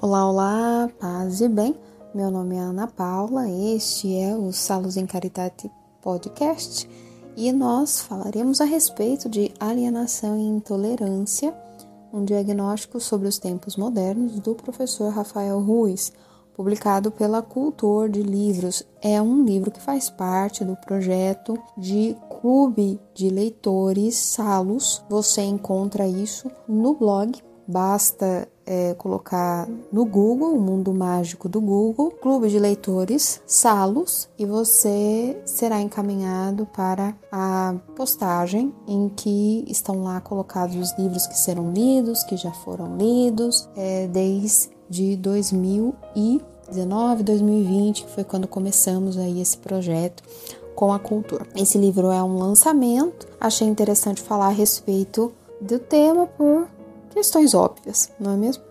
Olá, olá, paz e bem. Meu nome é Ana Paula, este é o Salus in Caritate Podcast e nós falaremos a respeito de alienação e intolerância, um diagnóstico sobre os tempos modernos do professor Rafael Ruiz, publicado pela Cultor de Livros. É um livro que faz parte do projeto de Clube de Leitores Salus. Você encontra isso no blog. Basta colocar no Google, o mundo mágico do Google, Clube de Leitores Salus, e você será encaminhado para a postagem em que estão lá colocados os livros que serão lidos, que já foram lidos, desde 2019, 2020, que foi quando começamos aí esse projeto com a Cultura. Esse livro é um lançamento, achei interessante falar a respeito do tema por questões óbvias, não é mesmo?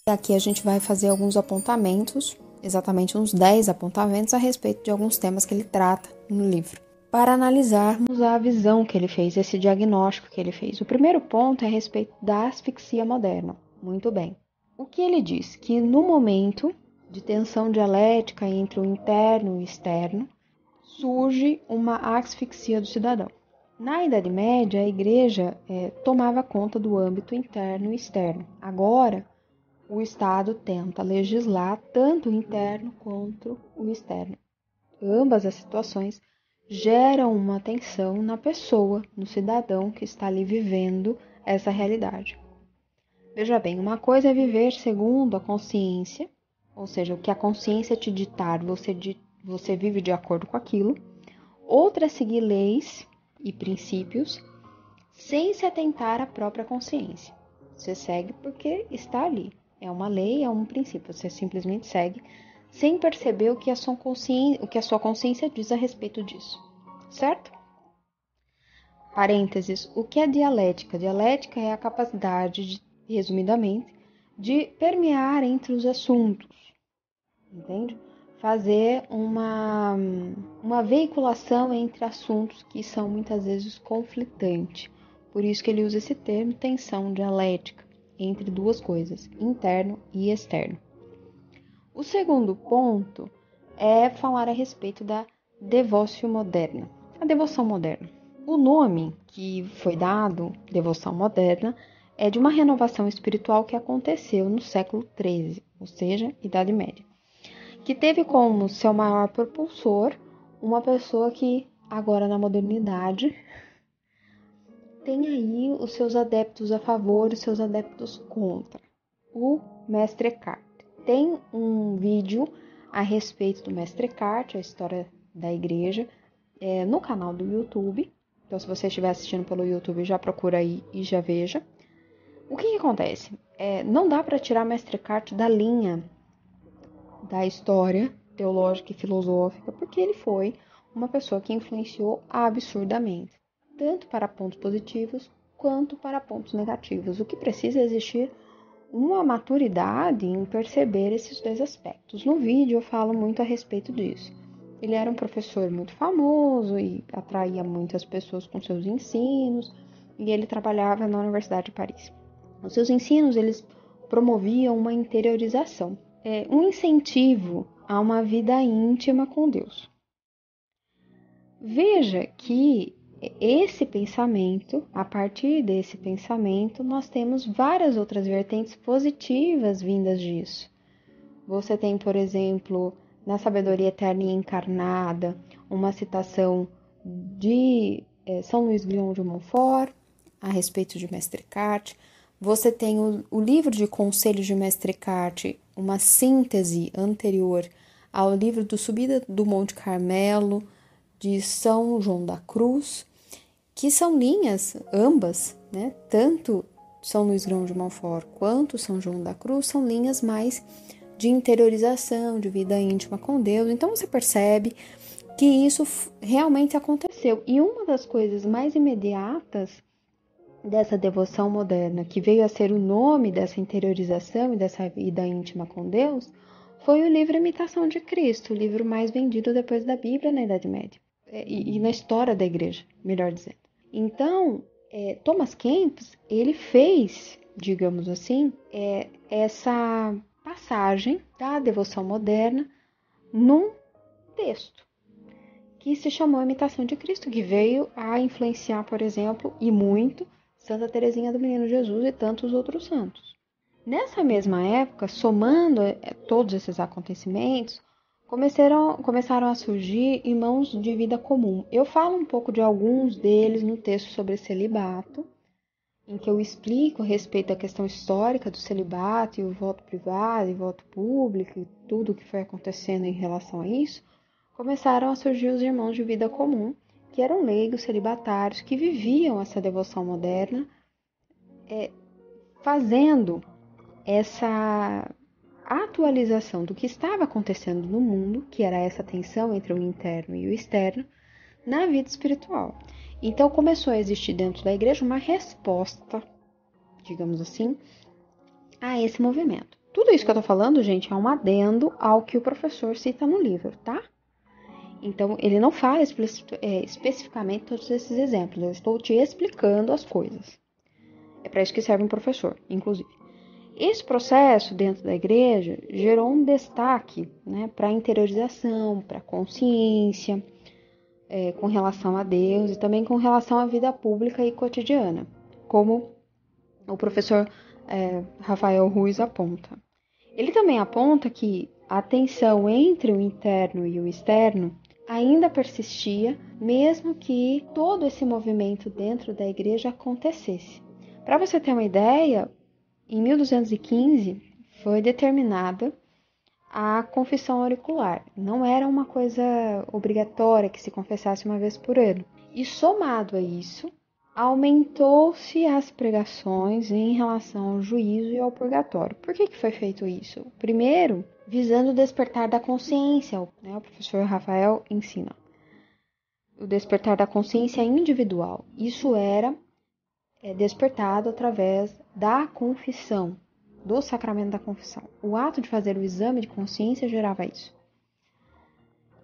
Aqui a gente vai fazer alguns apontamentos, exatamente uns 10 apontamentos a respeito de alguns temas que ele trata no livro, para analisarmos a visão que ele fez, esse diagnóstico que ele fez. O primeiro ponto é a respeito da asfixia moderna. Muito bem. O que ele diz? Que no momento de tensão dialética entre o interno e o externo, surge uma asfixia do cidadão. Na Idade Média, a Igreja tomava conta do âmbito interno e externo. Agora, o Estado tenta legislar tanto o interno quanto o externo. Ambas as situações geram uma tensão na pessoa, no cidadão que está ali vivendo essa realidade. Veja bem, uma coisa é viver segundo a consciência, ou seja, o que a consciência te ditar, você vive de acordo com aquilo. Outra é seguir leis e princípios sem se atentar à própria consciência. Você segue porque está ali. É uma lei, é um princípio. Você simplesmente segue sem perceber o que a sua consciência diz a respeito disso. Certo? Parênteses. O que é dialética? Dialética é a capacidade, resumidamente, de permear entre os assuntos. Entende? Fazer uma veiculação entre assuntos que são muitas vezes conflitantes. Por isso que ele usa esse termo, tensão dialética, entre duas coisas, interno e externo. O segundo ponto é falar a respeito da devoção moderna. A devoção moderna. O nome que foi dado, devoção moderna, é de uma renovação espiritual que aconteceu no século XIII, ou seja, Idade Média, que teve como seu maior propulsor uma pessoa que, agora na modernidade, tem aí os seus adeptos a favor e os seus adeptos contra, o Mestre Eckhart. Tem um vídeo a respeito do Mestre Eckhart, a história da igreja, no canal do YouTube. Então, se você estiver assistindo pelo YouTube, já procura aí e já veja. O que acontece? Não dá para tirar Mestre Eckhart da linha da história teológica e filosófica, porque ele foi uma pessoa que influenciou absurdamente, tanto para pontos positivos quanto para pontos negativos. O que precisa existir uma maturidade em perceber esses dois aspectos. No vídeo eu falo muito a respeito disso. Ele era um professor muito famoso e atraía muitas pessoas com seus ensinos, e ele trabalhava na Universidade de Paris. Os seus ensinos, eles promoviam uma interiorização, um incentivo a uma vida íntima com Deus. Veja que esse pensamento, a partir desse pensamento, nós temos várias outras vertentes positivas vindas disso. Você tem, por exemplo, na Sabedoria Eterna e Encarnada, uma citação de São Luís Guilhom de Montfort, a respeito de Mestre Eckhart. Você tem o livro de Conselhos de Mestre Eckhart, uma síntese anterior ao livro do Subida do Monte Carmelo, de São João da Cruz, que são linhas, ambas, né? Tanto São Luís Guilhom de Montfort quanto São João da Cruz são linhas mais de interiorização, de vida íntima com Deus. Então você percebe que isso realmente aconteceu. E uma das coisas mais imediatas dessa devoção moderna, que veio a ser o nome dessa interiorização e dessa vida íntima com Deus, foi o livro Imitação de Cristo, o livro mais vendido depois da Bíblia na Idade Média, e na história da igreja, melhor dizendo. Então, Thomas Kempis, ele fez digamos assim, é essa passagem da devoção moderna num texto que se chamou Imitação de Cristo, que veio a influenciar, por exemplo, e muito, Santa Teresinha do Menino Jesus e tantos outros santos. Nessa mesma época, somando todos esses acontecimentos, começaram a surgir irmãos de vida comum. Eu falo um pouco de alguns deles no texto sobre celibato, em que eu explico a respeito da questão histórica do celibato e o voto privado e voto público e tudo o que foi acontecendo em relação a isso. Começaram a surgir os irmãos de vida comum, que eram leigos celibatários, que viviam essa devoção moderna, fazendo essa atualização do que estava acontecendo no mundo, que era essa tensão entre o interno e o externo, na vida espiritual. Então começou a existir dentro da igreja uma resposta, digamos assim, a esse movimento. Tudo isso que eu tô falando, gente, é um adendo ao que o professor cita no livro, tá? Então, ele não fala especificamente todos esses exemplos, eu estou te explicando as coisas. É para isso que serve um professor, inclusive. Esse processo dentro da igreja gerou um destaque, né, para a interiorização, para a consciência, com relação a Deus e também com relação à vida pública e cotidiana, como o professor Rafael Ruiz aponta. Ele também aponta que a tensão entre o interno e o externo ainda persistia, mesmo que todo esse movimento dentro da igreja acontecesse. Para você ter uma ideia, em 1215 foi determinada a confissão auricular. Não era uma coisa obrigatória que se confessasse uma vez por ano. E somado a isso, aumentou-se as pregações em relação ao juízo e ao purgatório. Por que foi feito isso? Primeiro, visando o despertar da consciência, né? O professor Rafael ensina. O despertar da consciência individual. Isso era despertado através da confissão, do sacramento da confissão. O ato de fazer o exame de consciência gerava isso.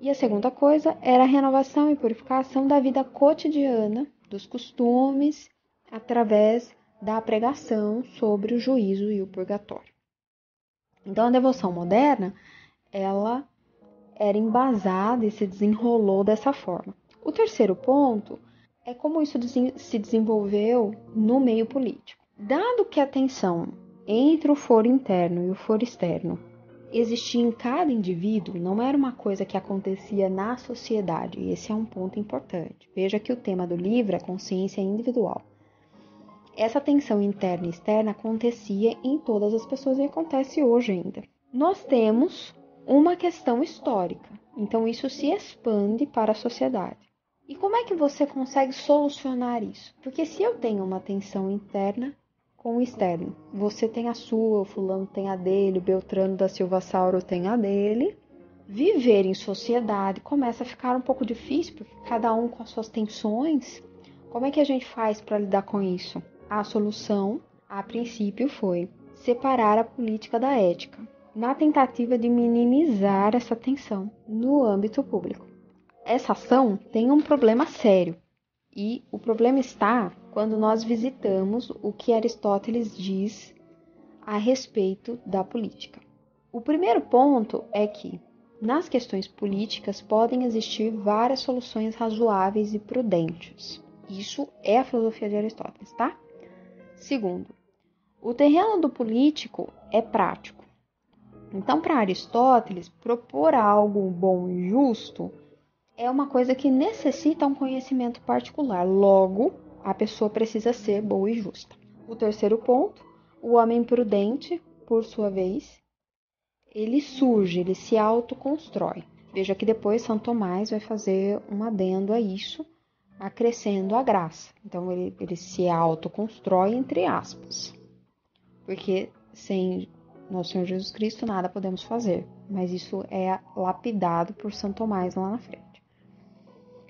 E a segunda coisa era a renovação e purificação da vida cotidiana, dos costumes, através da pregação sobre o juízo e o purgatório. Então, a devoção moderna, ela era embasada e se desenrolou dessa forma. O terceiro ponto é como isso se desenvolveu no meio político. Dado que a tensão entre o foro interno e o foro externo existia em cada indivíduo, não era uma coisa que acontecia na sociedade, e esse é um ponto importante. Veja que o tema do livro é consciência individual. Essa tensão interna e externa acontecia em todas as pessoas e acontece hoje ainda. Nós temos uma questão histórica, então isso se expande para a sociedade. E como é que você consegue solucionar isso? Porque se eu tenho uma tensão interna com o externo, você tem a sua, o fulano tem a dele, o Beltrano da Silva Sauro tem a dele, viver em sociedade começa a ficar um pouco difícil, porque cada um com as suas tensões. Como é que a gente faz para lidar com isso? A solução, a princípio, foi separar a política da ética, na tentativa de minimizar essa tensão no âmbito público. Essa ação tem um problema sério, e o problema está quando nós visitamos o que Aristóteles diz a respeito da política. O primeiro ponto é que, nas questões políticas, podem existir várias soluções razoáveis e prudentes. Isso é a filosofia de Aristóteles, tá? Segundo, o terreno do político é prático. Então, para Aristóteles, propor algo bom e justo é uma coisa que necessita um conhecimento particular. Logo, a pessoa precisa ser boa e justa. O terceiro ponto, o homem prudente, por sua vez, ele surge, ele se autoconstrói. Veja que depois São Tomás vai fazer um adendo a isso, acrescendo a graça. Então, ele se autoconstrói entre aspas. Porque sem nosso Senhor Jesus Cristo nada podemos fazer. Mas isso é lapidado por São Tomás lá na frente.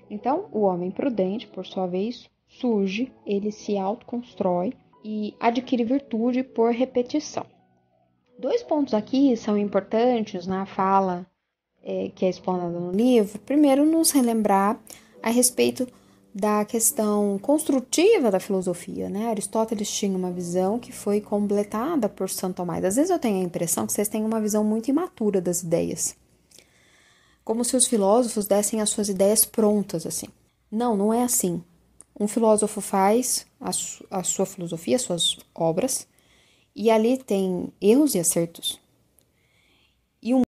Então, o homem prudente, por sua vez, surge, ele se autoconstrói e adquire virtude por repetição. Dois pontos aqui são importantes na fala que é explanada no livro. Primeiro, nos relembrar a respeito da questão construtiva da filosofia, né? Aristóteles tinha uma visão que foi completada por Santo Tomás. Às vezes eu tenho a impressão que vocês têm uma visão muito imatura das ideias, como se os filósofos dessem as suas ideias prontas, assim. Não, não é assim. Um filósofo faz a sua filosofia, as suas obras, e ali tem erros e acertos. E um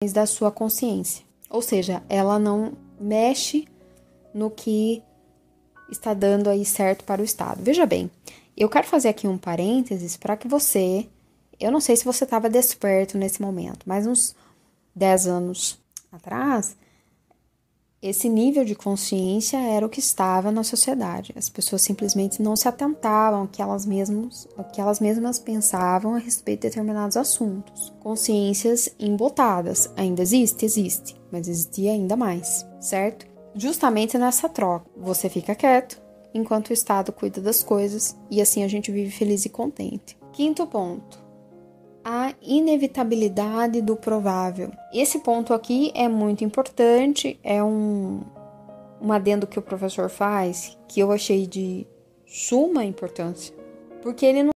da sua consciência. Ou seja, ela não mexe no que está dando aí certo para o Estado. Veja bem, eu quero fazer aqui um parênteses para que você, eu não sei se você estava desperto nesse momento, mas uns 10 anos atrás, esse nível de consciência era o que estava na sociedade. As pessoas simplesmente não se atentavam ao que elas mesmas pensavam a respeito de determinados assuntos. Consciências embotadas. Ainda existe, mas existia ainda mais, certo? Justamente nessa troca. Você fica quieto, enquanto o Estado cuida das coisas, e assim a gente vive feliz e contente. Quinto ponto. A inevitabilidade do provável. Esse ponto aqui é muito importante, é um adendo que o professor faz, que eu achei de suma importância, porque ele não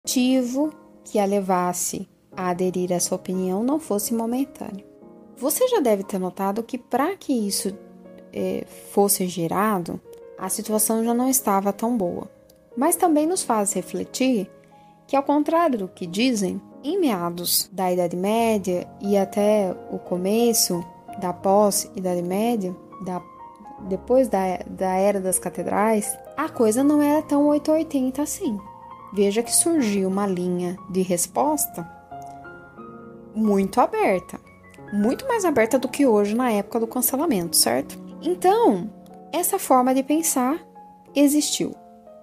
motivo que a levasse a aderir a essa opinião não fosse momentâneo. Você já deve ter notado que para que isso fosse gerado, a situação já não estava tão boa. Mas também nos faz refletir que, ao contrário do que dizem, em meados da Idade Média e até o começo da pós-Idade Média, depois da Era das Catedrais, a coisa não era tão 880 assim. Veja que surgiu uma linha de resposta muito aberta, muito mais aberta do que hoje na época do cancelamento, certo? Então, essa forma de pensar existiu.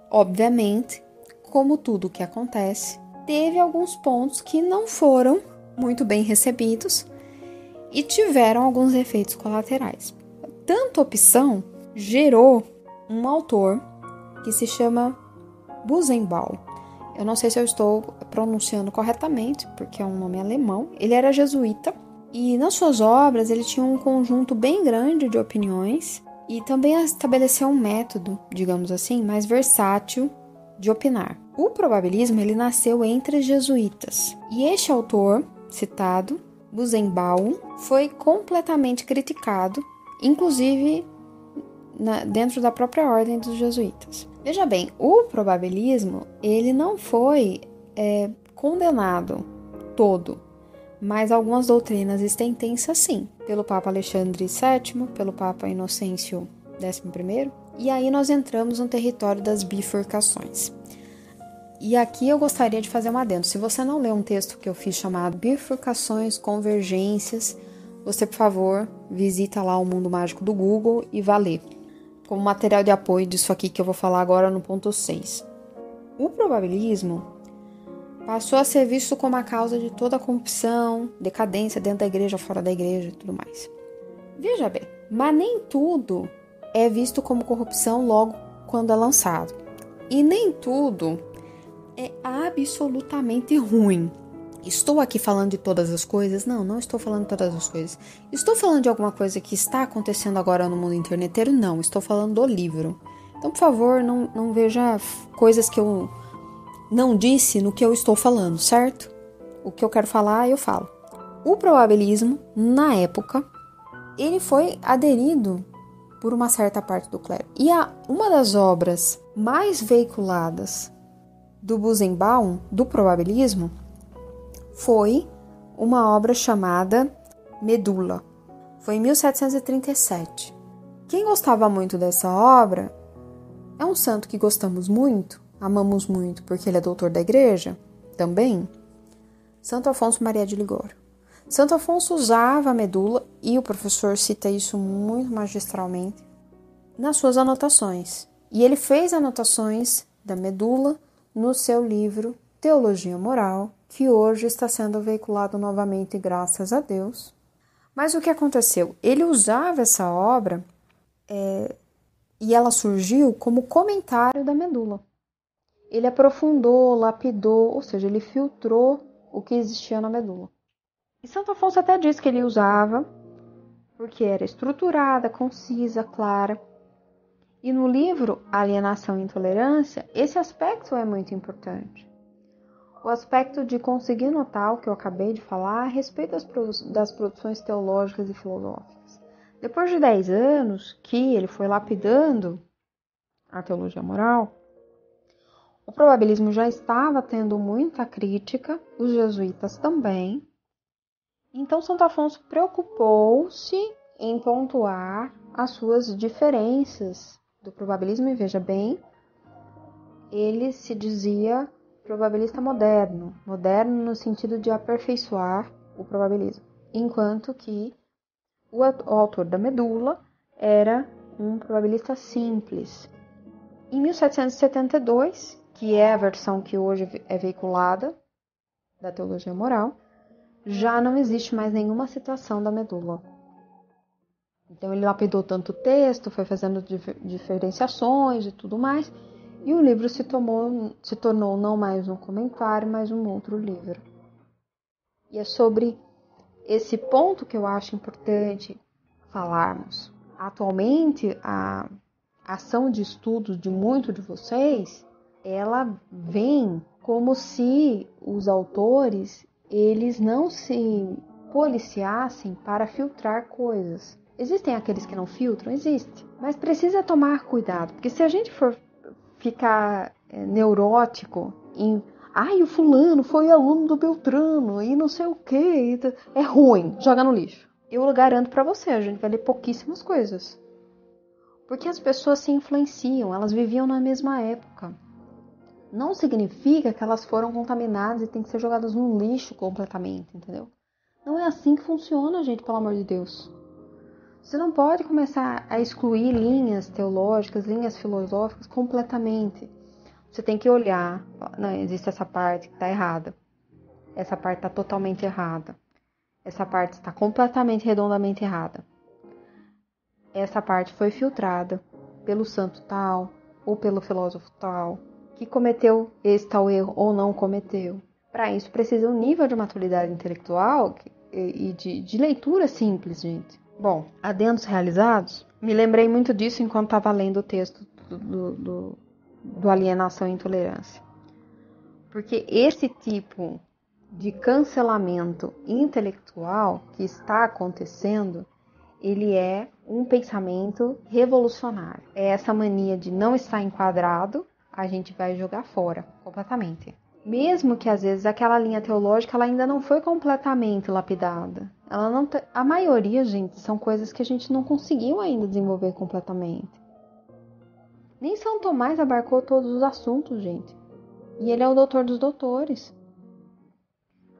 Obviamente, como tudo que acontece, teve alguns pontos que não foram muito bem recebidos e tiveram alguns efeitos colaterais. Tanta opção gerou um autor que se chama Buzenbaum. Eu não sei se eu estou pronunciando corretamente, porque é um nome alemão. Ele era jesuíta e nas suas obras ele tinha um conjunto bem grande de opiniões e também estabeleceu um método, digamos assim, mais versátil de opinar. O probabilismo ele nasceu entre jesuítas e este autor citado, Buzenbaum, foi completamente criticado, inclusive dentro da própria ordem dos jesuítas. Veja bem, o probabilismo ele não foi condenado todo, mas algumas doutrinas existentes sim, pelo Papa Alexandre VII, pelo Papa Inocêncio XI, e aí nós entramos no território das bifurcações. E aqui eu gostaria de fazer um adendo. Se você não leu um texto que eu fiz chamado Bifurcações, Convergências, você, por favor, visita lá o Mundo Mágico do Google e vá ler, como material de apoio disso aqui que eu vou falar agora no ponto 6. O probabilismo passou a ser visto como a causa de toda a corrupção, decadência dentro da igreja, fora da igreja e tudo mais. Veja bem, mas nem tudo é visto como corrupção logo quando é lançado. E nem tudo é absolutamente ruim. Estou aqui falando de todas as coisas? Não, não estou falando de todas as coisas. Estou falando de alguma coisa que está acontecendo agora no mundo interneteiro? Não, estou falando do livro. Então, por favor, não veja coisas que eu não disse no que eu estou falando, certo? O que eu quero falar, eu falo. O probabilismo, na época, ele foi aderido por uma certa parte do clero. E uma das obras mais veiculadas do Buzenbaum, do probabilismo, foi uma obra chamada Medula. Foi em 1737. Quem gostava muito dessa obra é um santo que gostamos muito, amamos muito, porque ele é doutor da igreja, também, Santo Afonso Maria de Ligório. Santo Afonso usava a medula, e o professor cita isso muito magistralmente, nas suas anotações. E ele fez anotações da medula no seu livro Teologia Moral, que hoje está sendo veiculado novamente, graças a Deus. Mas o que aconteceu? Ele usava essa obra e ela surgiu como comentário da medula. Ele aprofundou, lapidou, ou seja, ele filtrou o que existia na medula. E Santo Afonso até diz que ele usava porque era estruturada, concisa, clara. E no livro Alienação e Intolerância, esse aspecto é muito importante. O aspecto de conseguir notar o que eu acabei de falar a respeito das produções teológicas e filosóficas. Depois de 10 anos que ele foi lapidando a teologia moral, o probabilismo já estava tendo muita crítica, os jesuítas também. Então, Santo Afonso preocupou-se em pontuar as suas diferenças do probabilismo, e veja bem, ele se dizia probabilista moderno no sentido de aperfeiçoar o probabilismo, enquanto que o autor da medula era um probabilista simples. Em 1772, que é a versão que hoje é veiculada da teologia moral, já não existe mais nenhuma citação da medula. Então ele lapidou tanto o texto, foi fazendo diferenciações e tudo mais, e o livro se tornou não mais um comentário, mas um outro livro. E é sobre esse ponto que eu acho importante falarmos. Atualmente, a ação de estudos de muitos de vocês, ela vem como se os autores, eles não se policiassem para filtrar coisas. Existem aqueles que não filtram? Existe. Mas precisa tomar cuidado, porque se a gente for ficar neurótico em o fulano foi aluno do Beltrano e não sei o que, é ruim, joga no lixo. Eu garanto pra você, a gente vai ler pouquíssimas coisas. Porque as pessoas se influenciam, elas viviam na mesma época. Não significa que elas foram contaminadas e têm que ser jogadas no lixo completamente, entendeu? Não é assim que funciona, gente, pelo amor de Deus. Você não pode começar a excluir linhas teológicas, linhas filosóficas completamente. Você tem que olhar, não, existe essa parte que está errada. Essa parte está totalmente errada. Essa parte está completamente, redondamente errada. Essa parte foi filtrada pelo santo tal ou pelo filósofo tal, que cometeu esse tal erro ou não cometeu. Para isso precisa um nível de maturidade intelectual e de leitura simples, gente. Bom, adendos realizados, me lembrei muito disso enquanto estava lendo o texto do Alienação e Intolerância. Porque esse tipo de cancelamento intelectual que está acontecendo, ele é um pensamento revolucionário. É essa mania de não estar enquadrado, a gente vai jogar fora completamente. Mesmo que às vezes aquela linha teológica ela ainda não foi completamente lapidada. A maioria, gente, são coisas que a gente não conseguiu ainda desenvolver completamente. Nem São Tomás abarcou todos os assuntos, gente. E ele é o doutor dos doutores.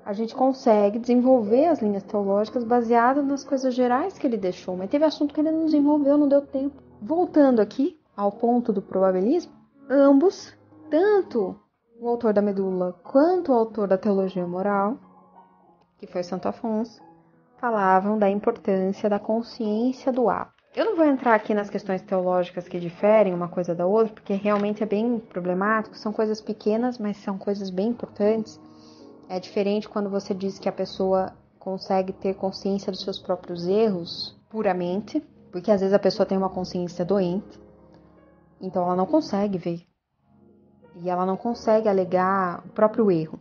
A gente consegue desenvolver as linhas teológicas baseadas nas coisas gerais que ele deixou, mas teve assunto que ele não desenvolveu, não deu tempo. Voltando aqui ao ponto do probabilismo, ambos, tanto o autor da medula quanto o autor da teologia moral, que foi Santo Afonso, falavam da importância da consciência do ato. Eu não vou entrar aqui nas questões teológicas que diferem uma coisa da outra, porque realmente é bem problemático, são coisas pequenas, mas são coisas bem importantes. É diferente quando você diz que a pessoa consegue ter consciência dos seus próprios erros puramente, porque às vezes a pessoa tem uma consciência doente, então ela não consegue ver. E ela não consegue alegar o próprio erro.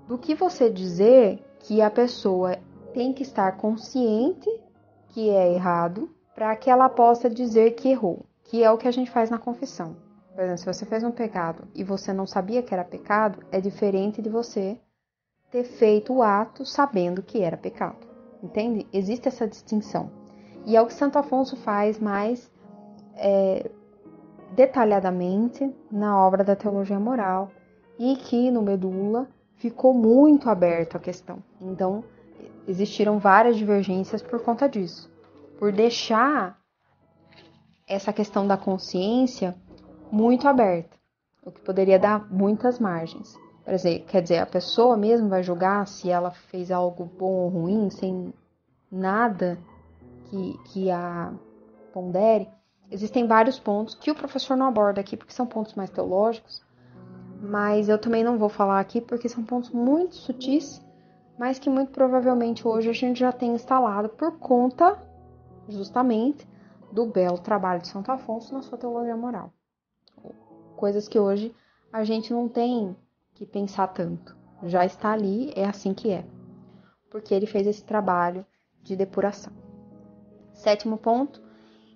Do que você dizer que a pessoa tem que estar consciente que é errado para que ela possa dizer que errou, que é o que a gente faz na confissão. Por exemplo, se você fez um pecado e você não sabia que era pecado, é diferente de você ter feito o ato sabendo que era pecado. Entende? Existe essa distinção. E é o que Santo Afonso faz mais detalhadamente na obra da Teologia Moral e que no Medula ficou muito aberto a questão. Então, existiram várias divergências por conta disso. Por deixar essa questão da consciência muito aberta, o que poderia dar muitas margens. Por exemplo, quer dizer, a pessoa mesmo vai julgar se ela fez algo bom ou ruim, sem nada que a pondere. Existem vários pontos que o professor não aborda aqui, porque são pontos mais teológicos, mas eu também não vou falar aqui, porque são pontos muito sutis, mas que muito provavelmente hoje a gente já tem instalado por conta, justamente, do belo trabalho de Santo Afonso na sua Teologia Moral. Coisas que hoje a gente não tem que pensar tanto. Já está ali, é assim que é. Porque ele fez esse trabalho de depuração. 7º ponto,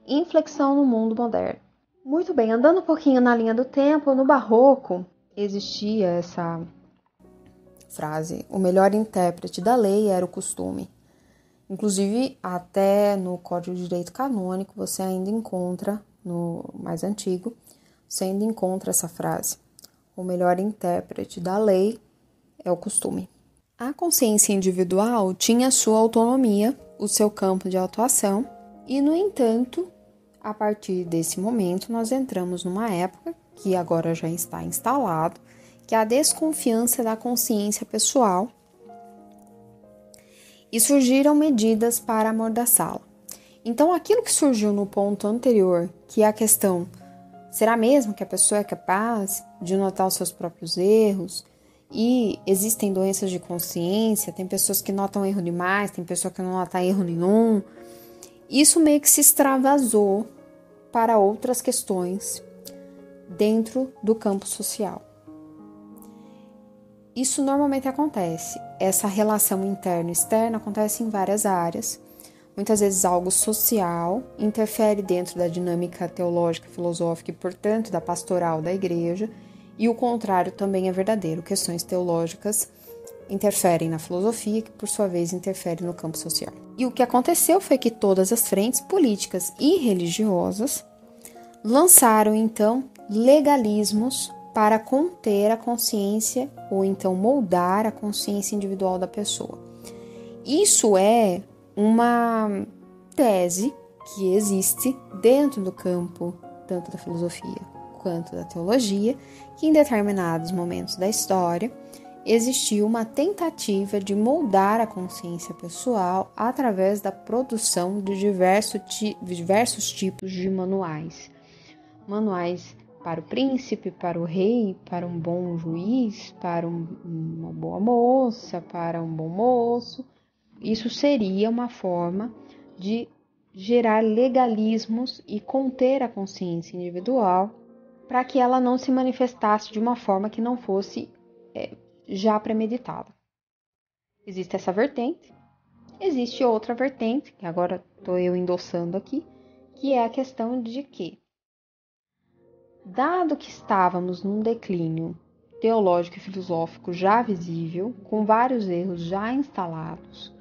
inflexão no mundo moderno. Muito bem, andando um pouquinho na linha do tempo, no Barroco existia essa frase: o melhor intérprete da lei era o costume. Inclusive, até no Código de Direito Canônico, você ainda encontra, no mais antigo, você ainda encontra essa frase: o melhor intérprete da lei é o costume. A consciência individual tinha sua autonomia, o seu campo de atuação, e, no entanto, a partir desse momento, nós entramos numa época, que agora já está instalado, que é a desconfiança da consciência pessoal, e surgiram medidas para amordaçá-la. Então, aquilo que surgiu no ponto anterior, que é a questão: será mesmo que a pessoa é capaz de notar os seus próprios erros? E existem doenças de consciência, tem pessoas que notam erro demais, tem pessoa que não nota erro nenhum. Isso meio que se extravasou para outras questões dentro do campo social. Isso normalmente acontece. Essa relação interna e externa acontece em várias áreas. Muitas vezes algo social interfere dentro da dinâmica teológica, filosófica e, portanto, da pastoral da igreja, e o contrário também é verdadeiro. Questões teológicas interferem na filosofia, que por sua vez interfere no campo social. E o que aconteceu foi que todas as frentes políticas e religiosas lançaram, então, legalismos para conter a consciência ou então moldar a consciência individual da pessoa. Isso é uma tese que existe dentro do campo tanto da filosofia quanto da teologia, que em determinados momentos da história existiu uma tentativa de moldar a consciência pessoal através da produção de diversos tipos de manuais. Manuais para o príncipe, para o rei, para um bom juiz, para uma boa moça, para um bom moço. Isso seria uma forma de gerar legalismos e conter a consciência individual para que ela não se manifestasse de uma forma que não fosse já premeditada. Existe essa vertente. Existe outra vertente, que agora estou eu endossando aqui, que é a questão de que, dado que estávamos num declínio teológico e filosófico já visível, com vários erros já instalados,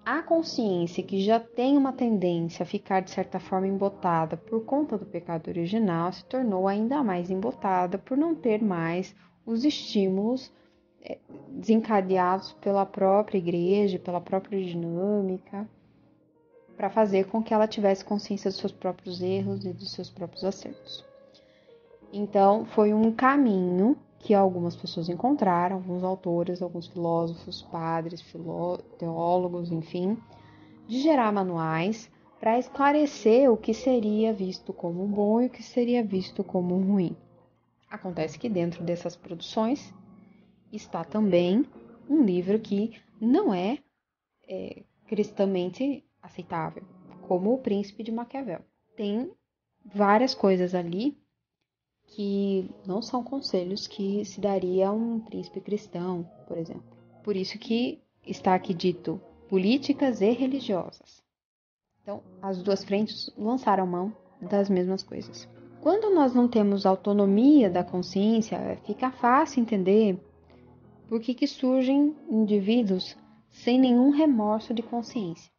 a consciência, que já tem uma tendência a ficar de certa forma embotada por conta do pecado original, se tornou ainda mais embotada por não ter mais os estímulos desencadeados pela própria igreja, pela própria dinâmica, para fazer com que ela tivesse consciência dos seus próprios erros e dos seus próprios acertos. Então, foi um caminho que algumas pessoas encontraram, alguns autores, alguns filósofos, padres, teólogos, enfim, de gerar manuais para esclarecer o que seria visto como bom e o que seria visto como ruim. Acontece que dentro dessas produções está também um livro que não é cristamente aceitável, como O Príncipe de Maquiavel. Tem várias coisas ali que não são conselhos que se daria a um príncipe cristão, por exemplo. Por isso que está aqui dito políticas e religiosas. Então, as duas frentes lançaram mão das mesmas coisas. Quando nós não temos autonomia da consciência, fica fácil entender por que surgem indivíduos sem nenhum remorso de consciência.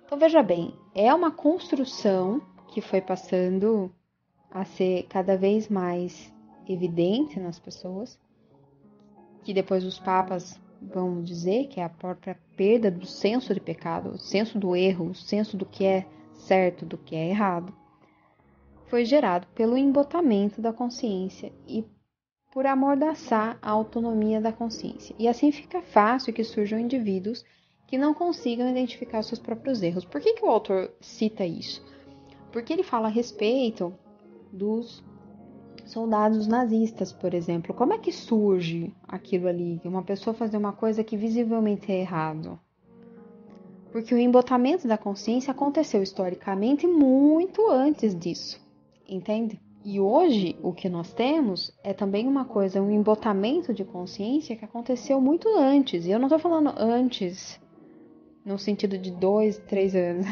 Então, veja bem, é uma construção que foi passando a ser cada vez mais evidente nas pessoas, que depois os papas vão dizer que é a própria perda do senso de pecado, o senso do erro, o senso do que é certo, do que é errado, foi gerado pelo embotamento da consciência e por amordaçar a autonomia da consciência. E assim fica fácil que surjam indivíduos que não consigam identificar seus próprios erros. Por que o autor cita isso? Porque ele fala a respeito dos soldados nazistas, por exemplo. Como é que surge aquilo ali? Uma pessoa fazer uma coisa que visivelmente é errado? Porque o embotamento da consciência aconteceu historicamente muito antes disso, entende? E hoje o que nós temos é também uma coisa, um embotamento de consciência que aconteceu muito antes. E eu não estou falando antes no sentido de 2, 3 anos.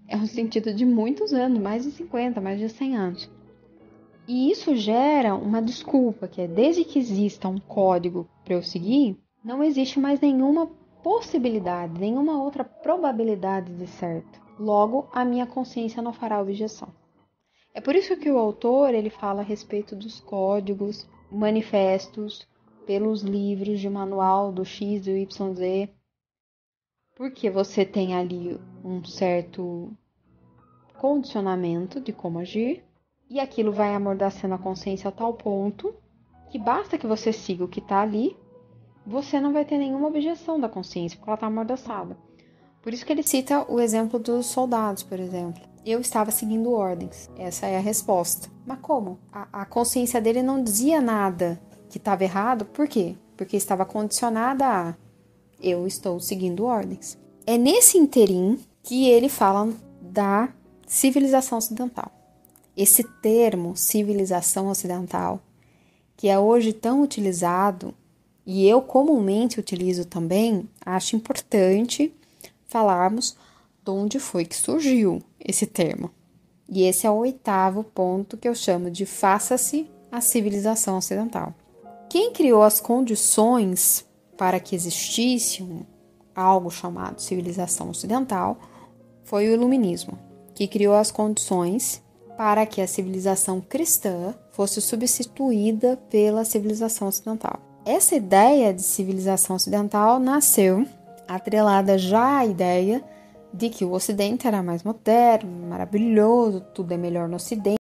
É um sentido de muitos anos, mais de 50, mais de 100 anos. E isso gera uma desculpa, que é desde que exista um código para eu seguir, não existe mais nenhuma possibilidade, nenhuma outra probabilidade de certo. Logo, a minha consciência não fará objeção. É por isso que o autor ele fala a respeito dos códigos, manifestos, pelos livros de manual do X, do YZ, porque você tem ali um certo condicionamento de como agir, e aquilo vai amordacendo a consciência a tal ponto que basta que você siga o que está ali, você não vai ter nenhuma objeção da consciência, porque ela está amordaçada. Por isso que ele cita o exemplo dos soldados, por exemplo. Eu estava seguindo ordens. Essa é a resposta. Mas como? A consciência dele não dizia nada que estava errado. Por quê? Porque estava condicionada a eu estou seguindo ordens. É nesse interim que ele fala da civilização ocidental. Esse termo, civilização ocidental, que é hoje tão utilizado, e eu comumente utilizo também, acho importante falarmos de onde foi que surgiu esse termo. E esse é o 8º ponto que eu chamo de faça-se a civilização ocidental. Quem criou as condições para que existisse algo chamado civilização ocidental foi o Iluminismo, que criou as condições para que a civilização cristã fosse substituída pela civilização ocidental. Essa ideia de civilização ocidental nasceu atrelada já à ideia de que o Ocidente era mais moderno, maravilhoso, tudo é melhor no Ocidente.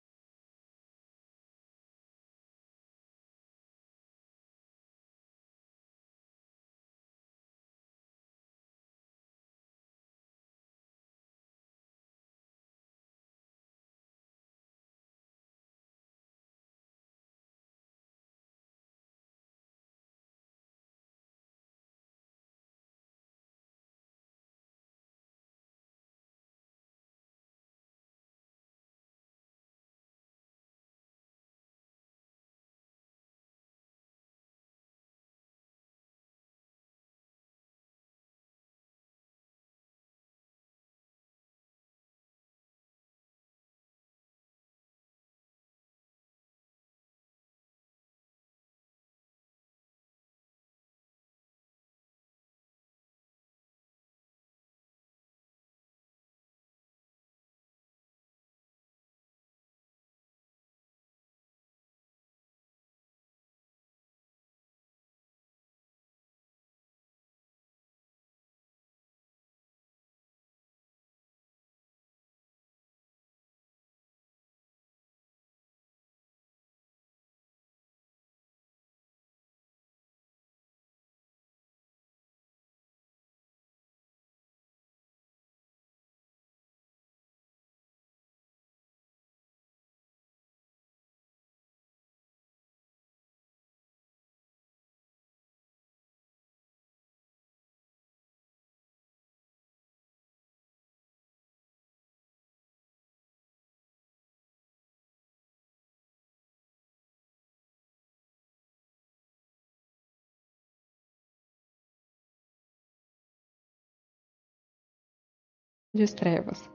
grandes trevas.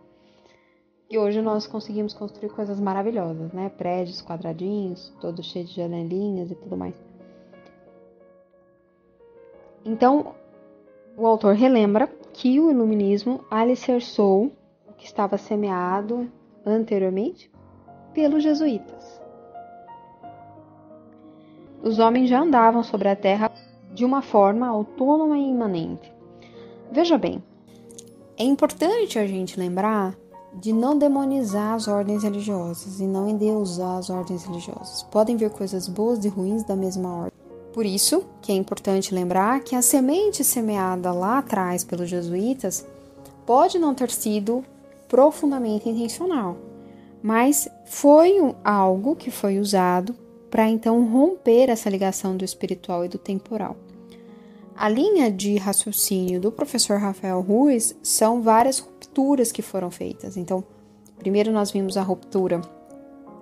E hoje nós conseguimos construir coisas maravilhosas, né? Prédios quadradinhos, todos cheios de janelinhas e tudo mais. Então, o autor relembra que o iluminismo alicerçou o que estava semeado anteriormente pelos jesuítas. Os homens já andavam sobre a terra de uma forma autônoma e imanente. Veja bem, é importante a gente lembrar de não demonizar as ordens religiosas e não endeusar as ordens religiosas. Podem vir coisas boas e ruins da mesma ordem. Por isso que é importante lembrar que a semente semeada lá atrás pelos jesuítas pode não ter sido profundamente intencional, mas foi algo que foi usado para então romper essa ligação do espiritual e do temporal. A linha de raciocínio do professor Rafael Ruiz são várias rupturas que foram feitas. Então, primeiro nós vimos a ruptura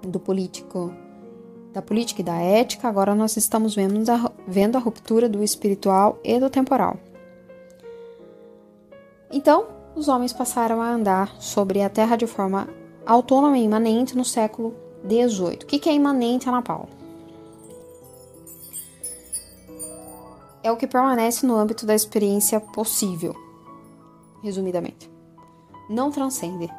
da política e da ética, agora nós estamos vendo a ruptura do espiritual e do temporal. Então, os homens passaram a andar sobre a Terra de forma autônoma e imanente no século XVIII. O que é imanente, Ana Paula? É o que permanece no âmbito da experiência possível, resumidamente. Não transcende.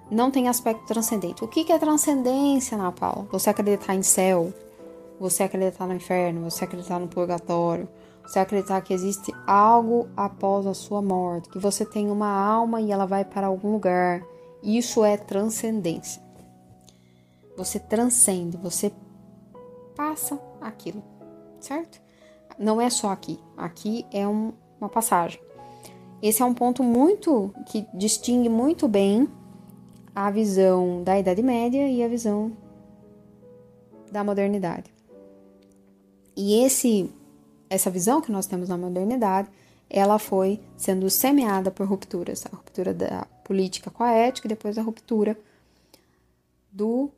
Não tem aspecto transcendente. O que é transcendência, Ana Paula? Você acreditar em céu? Você acreditar no inferno? Você acreditar no purgatório? Você acreditar que existe algo após a sua morte? Que você tem uma alma e ela vai para algum lugar? Isso é transcendência. Você transcende, você passa aquilo, certo? Não é só aqui. Aqui é uma passagem. Esse é um ponto que distingue muito bem a visão da Idade Média e a visão da modernidade. E essa visão que nós temos na modernidade, ela foi sendo semeada por rupturas. A ruptura da política com a ética e depois a ruptura do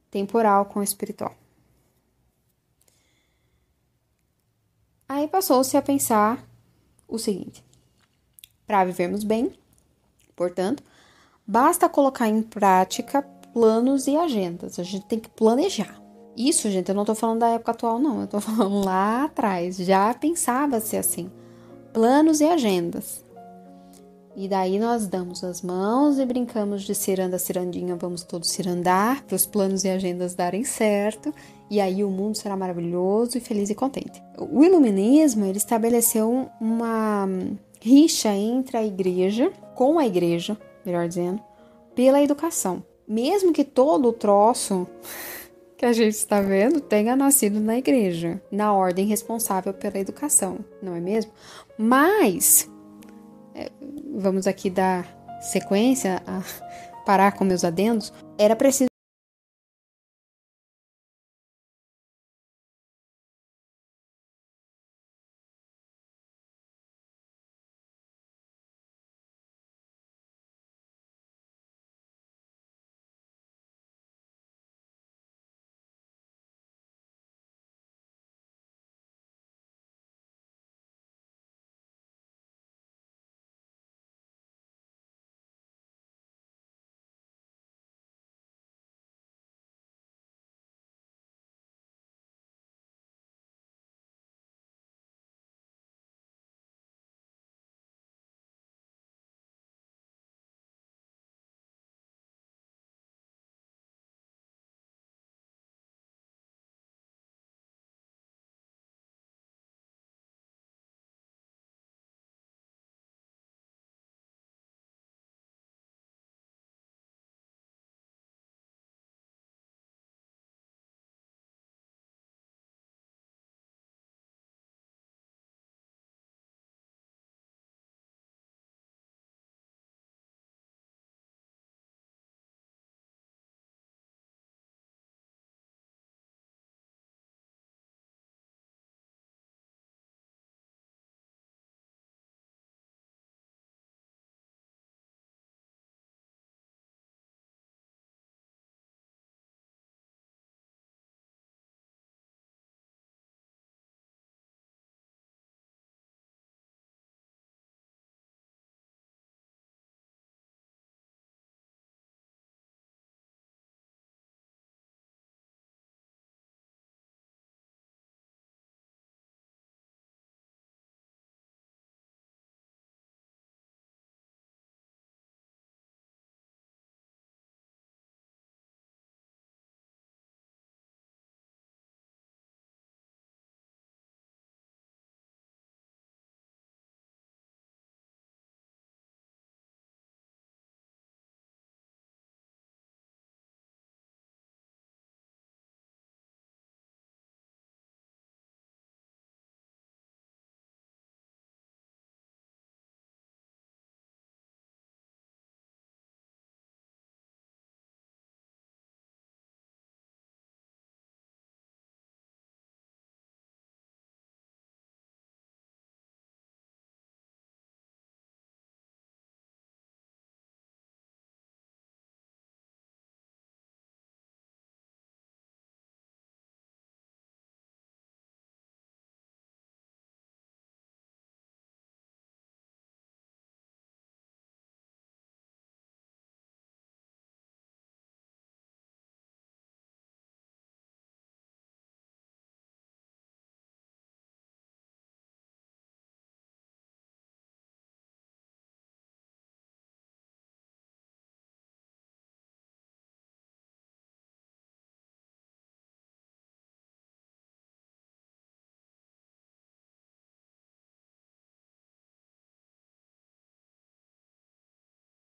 temporal com o espiritual. Aí passou-se a pensar o seguinte: para vivermos bem, portanto, basta colocar em prática planos e agendas. A gente tem que planejar. Isso, gente, eu não tô falando da época atual, não. Eu tô falando lá atrás. Já pensava-se assim. Planos e agendas. E daí nós damos as mãos e brincamos de ciranda, cirandinha, vamos todos cirandar, para os planos e agendas darem certo, e aí o mundo será maravilhoso e feliz e contente. O iluminismo, ele estabeleceu uma rixa entre a igreja, com a igreja, melhor dizendo, pela educação. Mesmo que todo o troço que a gente está vendo tenha nascido na igreja, na ordem responsável pela educação, não é mesmo? Mas vamos aqui dar sequência, parar com meus adendos, era preciso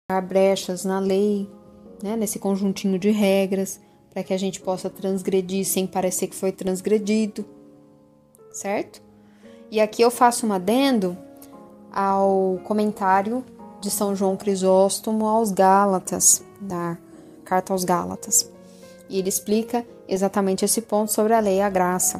há brechas na lei, né, nesse conjuntinho de regras, para que a gente possa transgredir sem parecer que foi transgredido, certo? E aqui eu faço um adendo ao comentário de São João Crisóstomo aos Gálatas, da Carta aos Gálatas. E ele explica exatamente esse ponto sobre a lei e a graça,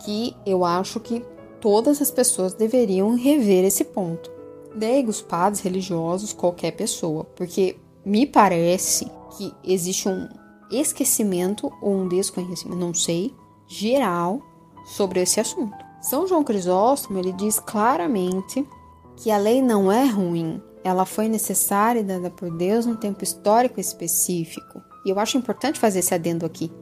que eu acho que todas as pessoas deveriam rever esse ponto. Leigos, padres, religiosos, qualquer pessoa, porque me parece que existe um esquecimento ou um desconhecimento, não sei, geral sobre esse assunto. São João Crisóstomo, ele diz claramente que a lei não é ruim, ela foi necessária e dada por Deus num tempo histórico específico. E eu acho importante fazer esse adendo aqui,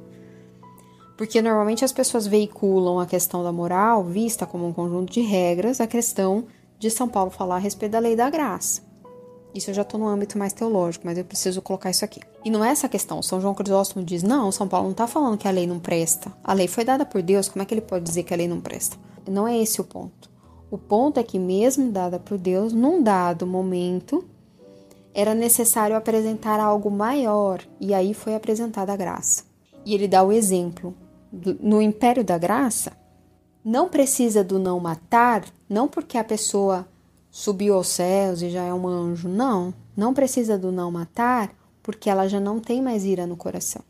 porque normalmente as pessoas veiculam a questão da moral, vista como um conjunto de regras, a questão de São Paulo falar a respeito da lei da graça. Isso eu já estou no âmbito mais teológico, mas eu preciso colocar isso aqui. E não é essa a questão. São João Crisóstomo diz, não, São Paulo não está falando que a lei não presta. A lei foi dada por Deus, como é que ele pode dizer que a lei não presta? Não é esse o ponto. O ponto é que mesmo dada por Deus, num dado momento, era necessário apresentar algo maior, e aí foi apresentada a graça. E ele dá o exemplo. No Império da Graça, não precisa do não matar, não porque a pessoa subiu aos céus e já é um anjo, não precisa do não matar, porque ela já não tem mais ira no coração.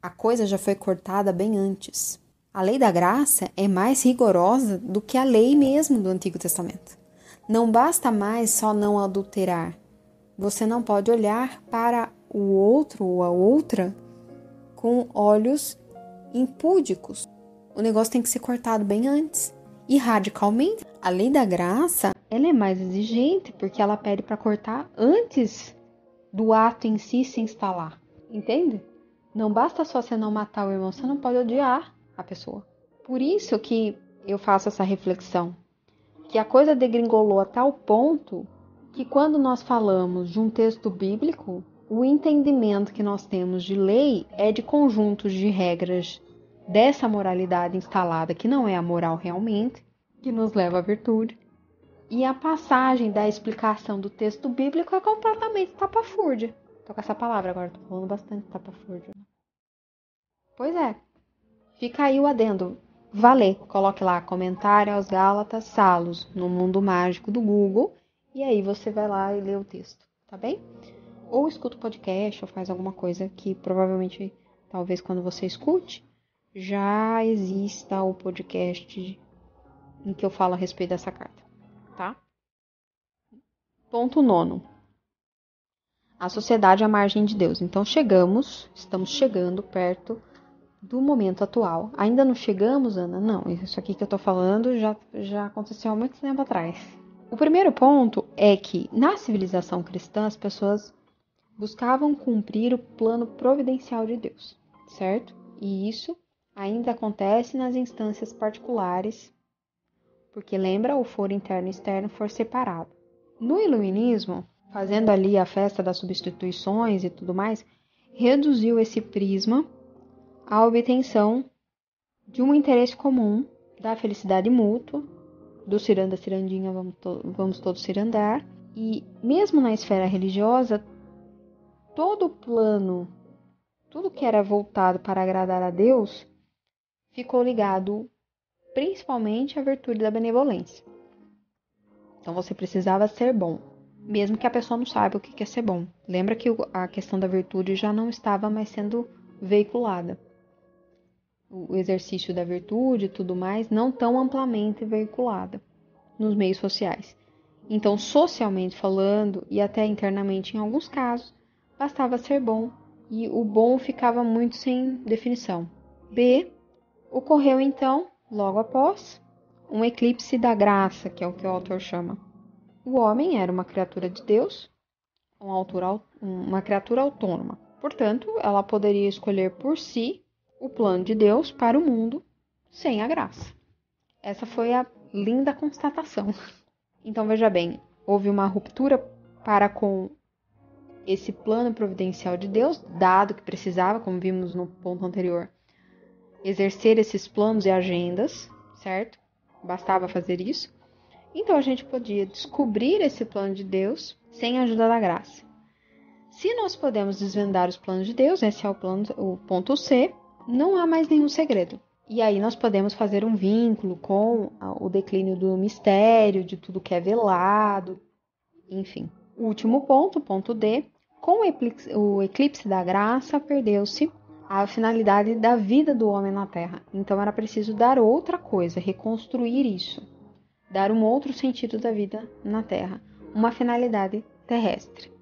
A coisa já foi cortada bem antes. A lei da graça é mais rigorosa do que a lei mesmo do Antigo Testamento. Não basta mais só não adulterar. Você não pode olhar para o outro ou a outra com olhos impúdicos. O negócio tem que ser cortado bem antes. E radicalmente, a lei da graça, ela é mais exigente, porque ela pede para cortar antes do ato em si se instalar. Entende? Não basta só você não matar o irmão, você não pode odiar a pessoa. Por isso que eu faço essa reflexão, que a coisa degringolou a tal ponto que quando nós falamos de um texto bíblico, o entendimento que nós temos de lei é de conjuntos de regras dessa moralidade instalada, que não é a moral realmente, que nos leva à virtude. E a passagem da explicação do texto bíblico é completamente tapafúrdia. Tô com essa palavra agora, tô falando bastante tapafúrdia. Pois é, fica aí o adendo. Valer, coloque lá comentário aos Gálatas, Salos, no mundo mágico do Google, e aí você vai lá e lê o texto, tá bem? Ou escuta o podcast, ou faz alguma coisa que provavelmente, talvez quando você escute, já exista o podcast em que eu falo a respeito dessa carta, tá? Ponto 9. A sociedade à margem de Deus. Então estamos chegando perto do momento atual. Ainda não chegamos, Ana? Não, isso aqui que eu tô falando já aconteceu há muito tempo atrás. O primeiro ponto é que, na civilização cristã, as pessoas buscavam cumprir o plano providencial de Deus, certo? E isso ainda acontece nas instâncias particulares, porque lembra, o foro interno e externo for separado. No iluminismo, fazendo ali a festa das substituições e tudo mais, reduziu esse prisma à obtenção de um interesse comum, da felicidade mútua, do ciranda cirandinha, vamos todos cirandar. E mesmo na esfera religiosa, todo o plano, tudo que era voltado para agradar a Deus, ficou ligado principalmente à virtude da benevolência. Então você precisava ser bom, mesmo que a pessoa não saiba o que é ser bom. Lembra que a questão da virtude já não estava mais sendo veiculada. O exercício da virtude e tudo mais não tão amplamente veiculada nos meios sociais. Então, socialmente falando, e até internamente em alguns casos, bastava ser bom, e o bom ficava muito sem definição. B. Ocorreu então, logo após, um eclipse da graça, que é o que o autor chama. O homem era uma criatura de Deus, uma criatura autônoma. Portanto, ela poderia escolher por si o plano de Deus para o mundo sem a graça. Essa foi a linda constatação. Então, veja bem, houve uma ruptura para com esse plano providencial de Deus, dado que precisava, como vimos no ponto anterior, exercer esses planos e agendas, certo? Bastava fazer isso. Então, a gente podia descobrir esse plano de Deus sem a ajuda da graça. Se nós podemos desvendar os planos de Deus, esse é o ponto C, não há mais nenhum segredo. E aí nós podemos fazer um vínculo com o declínio do mistério, de tudo que é velado, enfim. O último ponto, ponto D, com o eclipse da graça, perdeu-se a finalidade da vida do homem na Terra. Então era preciso dar outra coisa, reconstruir isso, dar um outro sentido da vida na Terra, uma finalidade terrestre.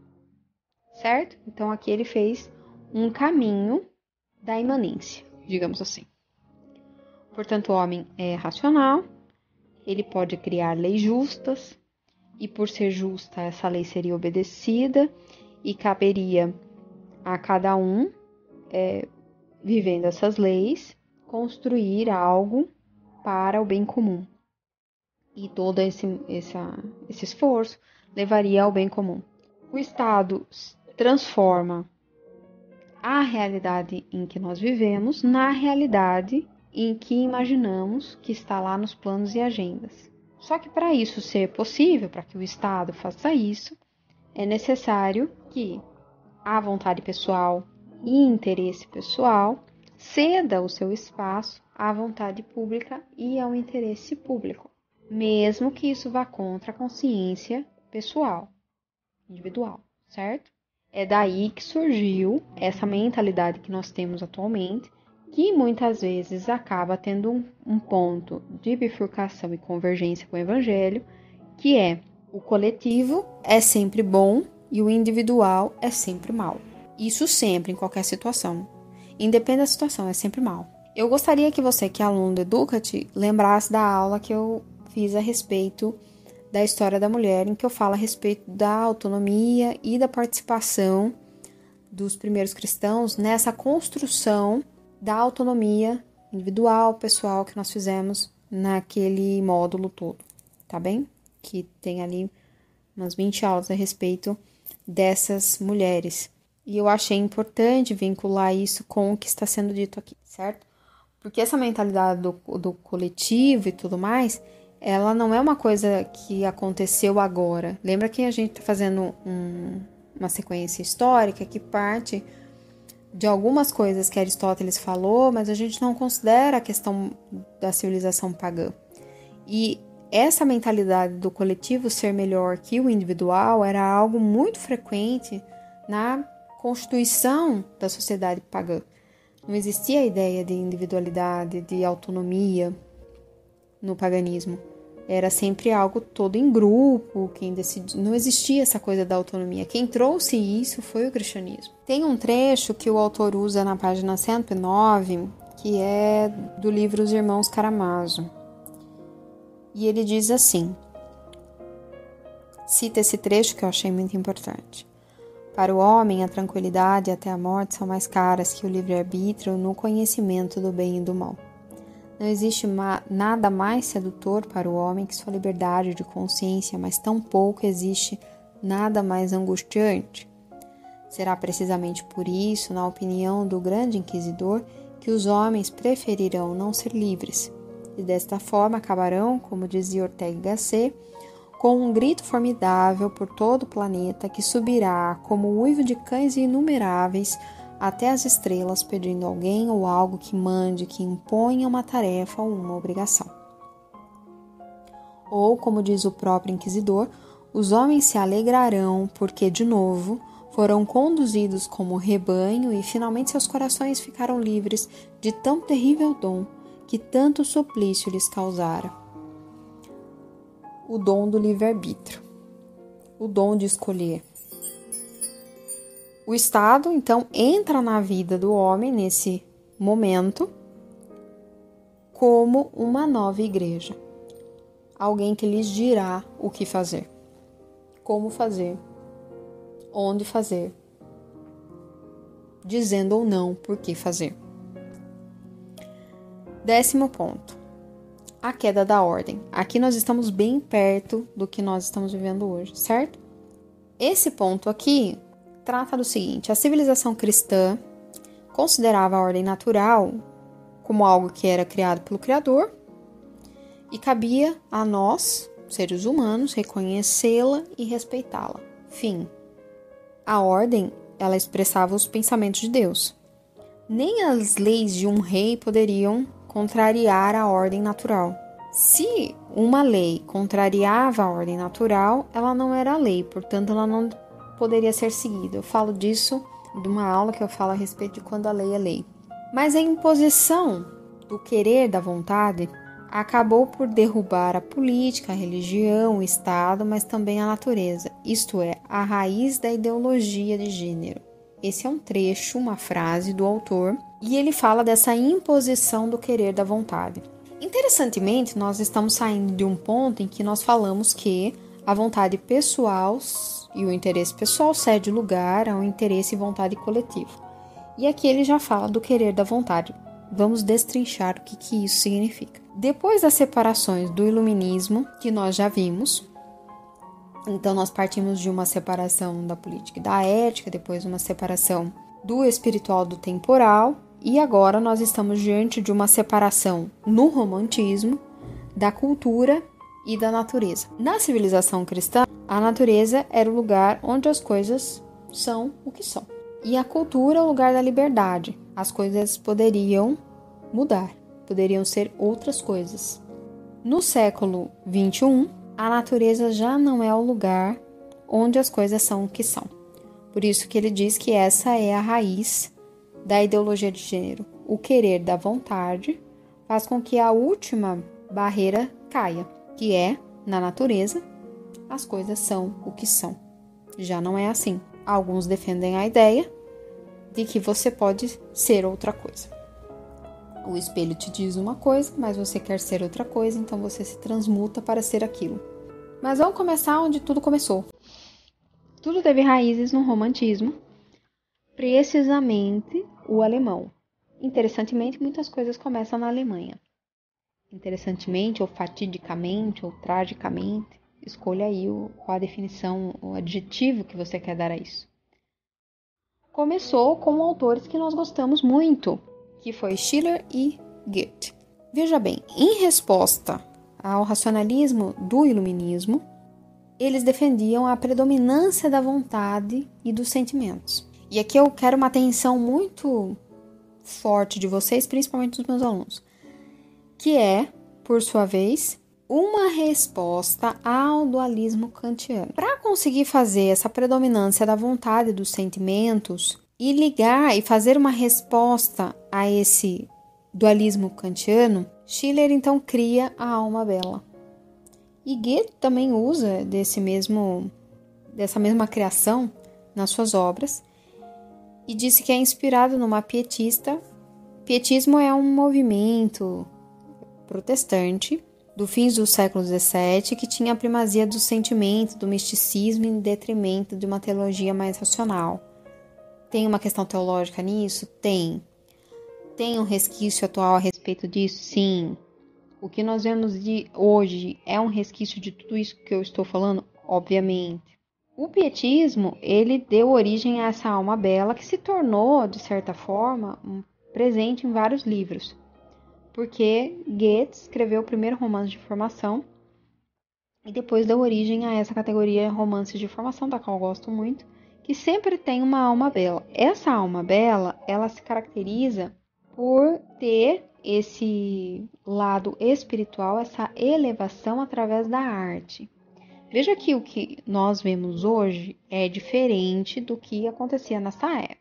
Certo? Então aqui ele fez um caminho da imanência, digamos assim. Portanto, o homem é racional, ele pode criar leis justas, e por ser justa, essa lei seria obedecida e caberia a cada um, vivendo essas leis, construir algo para o bem comum. E todo esse esforço levaria ao bem comum. O Estado transforma a realidade em que nós vivemos na realidade em que imaginamos que está lá nos planos e agendas. Só que para isso ser possível, para que o Estado faça isso, é necessário que a vontade pessoal e interesse pessoal ceda o seu espaço à vontade pública e ao interesse público, mesmo que isso vá contra a consciência pessoal, individual, certo? É daí que surgiu essa mentalidade que nós temos atualmente, que muitas vezes acaba tendo um ponto de bifurcação e convergência com o evangelho, que é o coletivo é sempre bom e o individual é sempre mal. Isso sempre, em qualquer situação. Independente da situação, é sempre mal. Eu gostaria que você, que é aluno do Educate, lembrasse da aula que eu fiz a respeito da história da mulher, em que eu falo a respeito da autonomia e da participação dos primeiros cristãos nessa construção da autonomia individual, pessoal, que nós fizemos naquele módulo todo, tá bem? Que tem ali umas 20 aulas a respeito dessas mulheres. E eu achei importante vincular isso com o que está sendo dito aqui, certo? Porque essa mentalidade do coletivo e tudo mais, ela não é uma coisa que aconteceu agora. Lembra que a gente está fazendo uma sequência histórica que parte de algumas coisas que Aristóteles falou, mas a gente não considera a questão da civilização pagã. E essa mentalidade do coletivo ser melhor que o individual era algo muito frequente na constituição da sociedade pagã. Não existia a ideia de individualidade, de autonomia no paganismo. Era sempre algo todo em grupo, quem decidia. Não existia essa coisa da autonomia. Quem trouxe isso foi o cristianismo. Tem um trecho que o autor usa na página 109, que é do livro Os Irmãos Karamazov. E ele diz assim, cita esse trecho que eu achei muito importante. Para o homem, a tranquilidade até a morte são mais caras que o livre-arbítrio no conhecimento do bem e do mal. Não existe nada mais sedutor para o homem que sua liberdade de consciência, mas tampouco existe nada mais angustiante. Será precisamente por isso, na opinião do grande inquisidor, que os homens preferirão não ser livres, e desta forma acabarão, como dizia Ortega y Gasset, com um grito formidável por todo o planeta que subirá como o uivo de cães inumeráveis até as estrelas, pedindo alguém ou algo que mande, que imponha uma tarefa ou uma obrigação. Ou, como diz o próprio inquisidor, os homens se alegrarão porque, de novo, foram conduzidos como rebanho e finalmente seus corações ficaram livres de tão terrível dom que tanto suplício lhes causara. O dom do livre-arbítrio, o dom de escolher. O Estado, então, entra na vida do homem nesse momento como uma nova igreja. Alguém que lhes dirá o que fazer, como fazer, onde fazer, dizendo ou não por que fazer. 10º ponto. A queda da ordem. Aqui nós estamos bem perto do que nós estamos vivendo hoje, certo? Esse ponto aqui trata do seguinte: a civilização cristã considerava a ordem natural como algo que era criado pelo Criador e cabia a nós, seres humanos, reconhecê-la e respeitá-la. Fim. A ordem ela expressava os pensamentos de Deus. Nem as leis de um rei poderiam contrariar a ordem natural. Se uma lei contrariava a ordem natural, ela não era lei, portanto ela não poderia ser seguida. Eu falo disso de uma aula que eu falo a respeito de quando a lei é lei. Mas a imposição do querer da vontade acabou por derrubar a política, a religião, o Estado, mas também a natureza, isto é, a raiz da ideologia de gênero. Esse é um trecho, uma frase do autor, e ele fala dessa imposição do querer da vontade. Interessantemente, nós estamos saindo de um ponto em que nós falamos que a vontade pessoal e o interesse pessoal cede lugar ao interesse e vontade coletivo. E aqui ele já fala do querer da vontade. Vamos destrinchar o que isso significa. Depois das separações do iluminismo, que nós já vimos, então nós partimos de uma separação da política e da ética, depois uma separação do espiritual do temporal, e agora nós estamos diante de uma separação no romantismo da cultura e da natureza. Na civilização cristã, a natureza era o lugar onde as coisas são o que são. E a cultura é o lugar da liberdade. As coisas poderiam mudar, poderiam ser outras coisas. No século XXI, a natureza já não é o lugar onde as coisas são o que são. Por isso que ele diz que essa é a raiz da ideologia de gênero. O querer da vontade faz com que a última barreira caia, que é, na natureza, as coisas são o que são. Já não é assim. Alguns defendem a ideia de que você pode ser outra coisa. O espelho te diz uma coisa, mas você quer ser outra coisa, então você se transmuta para ser aquilo. Mas vamos começar onde tudo começou. Tudo teve raízes no romantismo, precisamente o alemão. Interessantemente, muitas coisas começam na Alemanha. Interessantemente, ou fatidicamente, ou tragicamente, escolha aí qual a definição, o adjetivo que você quer dar a isso. Começou com autores que nós gostamos muito, que foi Schiller e Goethe. Veja bem, em resposta ao racionalismo do iluminismo, eles defendiam a predominância da vontade e dos sentimentos. E aqui eu quero uma atenção muito forte de vocês, principalmente dos meus alunos, que é, por sua vez, uma resposta ao dualismo kantiano. Para conseguir fazer essa predominância da vontade e dos sentimentos e ligar e fazer uma resposta a esse dualismo kantiano, Schiller então cria a alma bela. E Goethe também usa dessa mesma criação nas suas obras e disse que é inspirado numa pietista. Pietismo é um movimento protestante do fim do século XVII que tinha a primazia do sentimento, do misticismo em detrimento de uma teologia mais racional. Tem uma questão teológica nisso? Tem. Tem um resquício atual a respeito disso? Sim. O que nós vemos de hoje é um resquício de tudo isso que eu estou falando? Obviamente. O pietismo, ele deu origem a essa alma bela que se tornou, de certa forma, presente em vários livros. Porque Goethe escreveu o primeiro romance de formação e depois deu origem a essa categoria romances de formação, da qual eu gosto muito, que sempre tem uma alma bela. Essa alma bela, ela se caracteriza por ter esse lado espiritual, essa elevação através da arte. Veja que o que nós vemos hoje é diferente do que acontecia nessa época.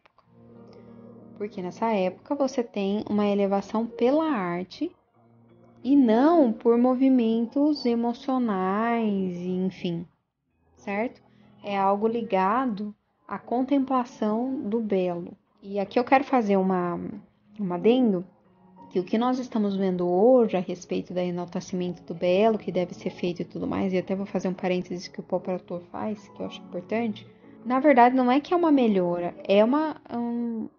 Porque nessa época você tem uma elevação pela arte e não por movimentos emocionais, enfim, certo? É algo ligado à contemplação do belo. E aqui eu quero fazer um adendo, que o que nós estamos vendo hoje a respeito do enaltecimento do belo, que deve ser feito e tudo mais, e até vou fazer um parênteses que o próprio autor faz, que eu acho importante, na verdade não é que é uma melhora, é um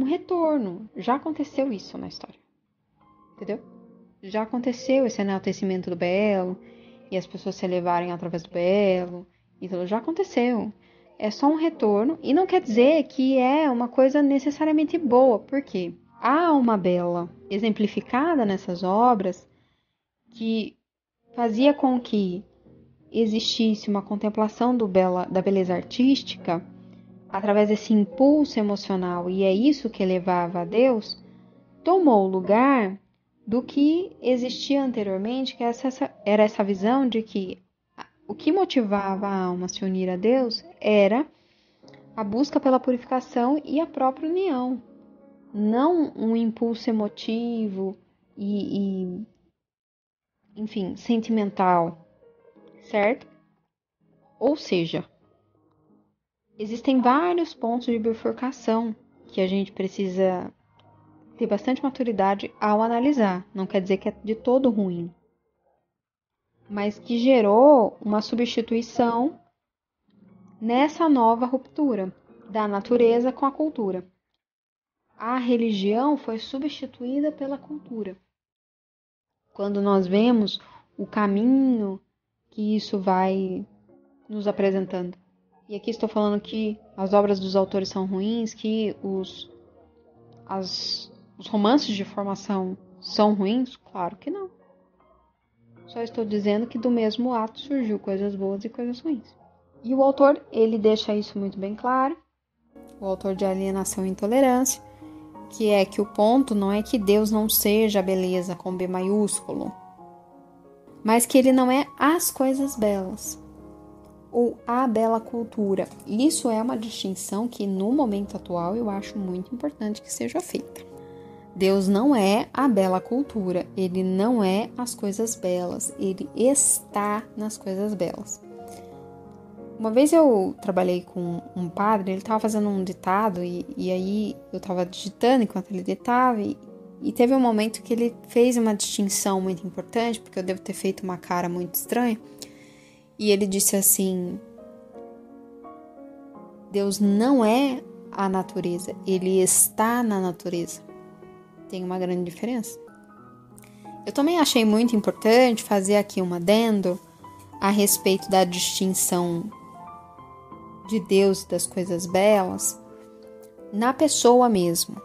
retorno. Já aconteceu isso na história, entendeu? Já aconteceu esse enaltecimento do belo, e as pessoas se elevarem através do belo, então já aconteceu. É só um retorno, e não quer dizer que é uma coisa necessariamente boa, por quê? A alma bela exemplificada nessas obras, que fazia com que existisse uma contemplação da beleza artística, através desse impulso emocional, e é isso que elevava a Deus, tomou o lugar do que existia anteriormente, que era essa visão de que o que motivava a alma a se unir a Deus era a busca pela purificação e a própria união, não um impulso emotivo enfim, sentimental, certo? Ou seja, existem vários pontos de bifurcação que a gente precisa ter bastante maturidade ao analisar. Não quer dizer que é de todo ruim, mas que gerou uma substituição nessa nova ruptura da natureza com a cultura. A religião foi substituída pela cultura. Quando nós vemos o caminho que isso vai nos apresentando. E aqui estou falando que as obras dos autores são ruins, que os romances de formação são ruins? Claro que não. Só estou dizendo que do mesmo ato surgiu coisas boas e coisas ruins. E o autor, ele deixa isso muito bem claro, o autor de Alienação e Intolerância, que é que o ponto não é que Deus não seja a beleza com B maiúsculo, mas que ele não é as coisas belas, ou a bela cultura. Isso é uma distinção que no momento atual eu acho muito importante que seja feita. Deus não é a bela cultura, ele não é as coisas belas, ele está nas coisas belas. Uma vez eu trabalhei com um padre, ele estava fazendo um ditado e aí eu estava digitando enquanto ele ditava e teve um momento que ele fez uma distinção muito importante, porque eu devo ter feito uma cara muito estranha, e ele disse assim: Deus não é a natureza, ele está na natureza. Tem uma grande diferença. Eu também achei muito importante fazer aqui um adendo a respeito da distinção de Deus e das coisas belas na pessoa mesmo,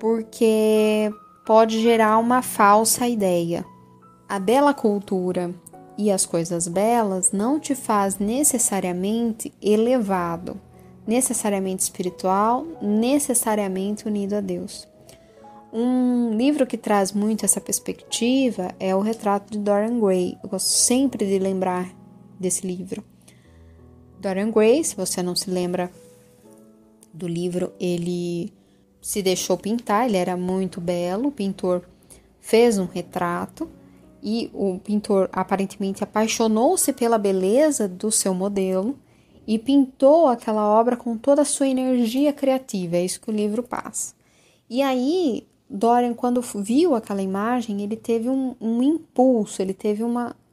porque pode gerar uma falsa ideia. A bela cultura e as coisas belas não te faz necessariamente elevado, necessariamente espiritual, necessariamente unido a Deus. Um livro que traz muito essa perspectiva é O Retrato de Dorian Gray. Eu gosto sempre de lembrar desse livro. Dorian Gray, se você não se lembra do livro, ele se deixou pintar, ele era muito belo, o pintor fez um retrato e o pintor aparentemente apaixonou-se pela beleza do seu modelo e pintou aquela obra com toda a sua energia criativa, é isso que o livro passa. E aí, Dorian, quando viu aquela imagem, ele teve um impulso, ele teve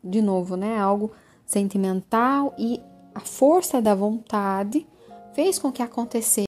de novo, algo sentimental, e a força da vontade fez com que acontecesse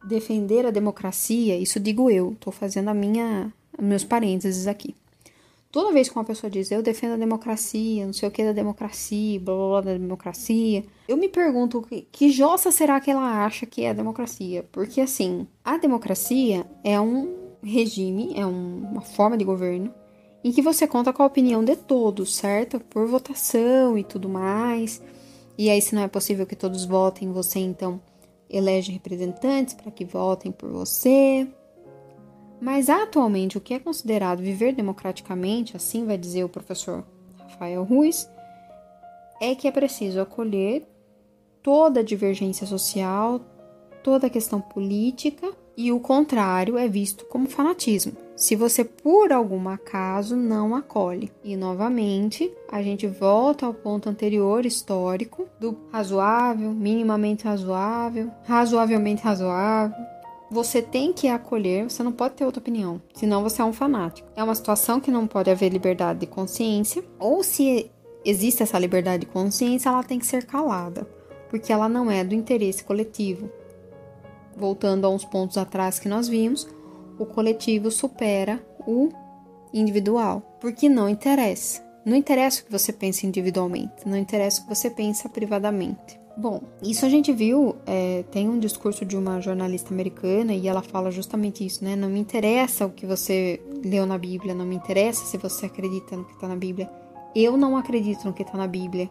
defender a democracia, isso digo eu, estou fazendo meus parênteses aqui. Toda vez que uma pessoa diz, eu defendo a democracia, não sei o que da democracia, blá blá blá da democracia, eu me pergunto que jossa será que ela acha que é a democracia? Porque, assim, a democracia é um regime, é uma forma de governo em que você conta com a opinião de todos, certo? Por votação e tudo mais. E aí, se não é possível que todos votem, você, então, elege representantes para que votem por você. Mas, atualmente, o que é considerado viver democraticamente, assim vai dizer o professor Rafael Ruiz, é que é preciso acolher toda a divergência social, toda a questão política, e o contrário é visto como fanatismo, se você, por algum acaso, não acolhe. E, novamente, a gente volta ao ponto anterior histórico do razoável, minimamente razoável, razoavelmente razoável. Você tem que acolher, você não pode ter outra opinião, senão você é um fanático. É uma situação que não pode haver liberdade de consciência, ou se existe essa liberdade de consciência, ela tem que ser calada, porque ela não é do interesse coletivo. Voltando a uns pontos atrás que nós vimos, o coletivo supera o individual, porque não interessa. Não interessa o que você pensa individualmente, não interessa o que você pensa privadamente. Bom, isso a gente viu, tem um discurso de uma jornalista americana e ela fala justamente isso, né? Não me interessa o que você leu na Bíblia, não me interessa se você acredita no que está na Bíblia. Eu não acredito no que está na Bíblia.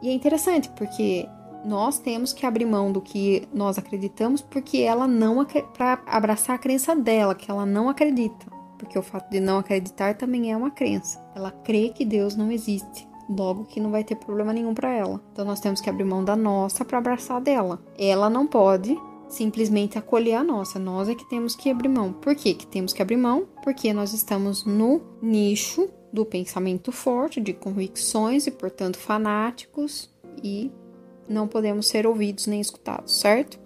E é interessante, porque nós temos que abrir mão do que nós acreditamos, porque ela não, para abraçar a crença dela, que ela não acredita. Porque o fato de não acreditar também é uma crença. Ela crê que Deus não existe. Logo que não vai ter problema nenhum para ela. Então nós temos que abrir mão da nossa para abraçar a dela. Ela não pode simplesmente acolher a nossa. Nós é que temos que abrir mão. Por que temos que abrir mão? Porque nós estamos no nicho do pensamento forte, de convicções e, portanto, fanáticos, e não podemos ser ouvidos nem escutados, certo?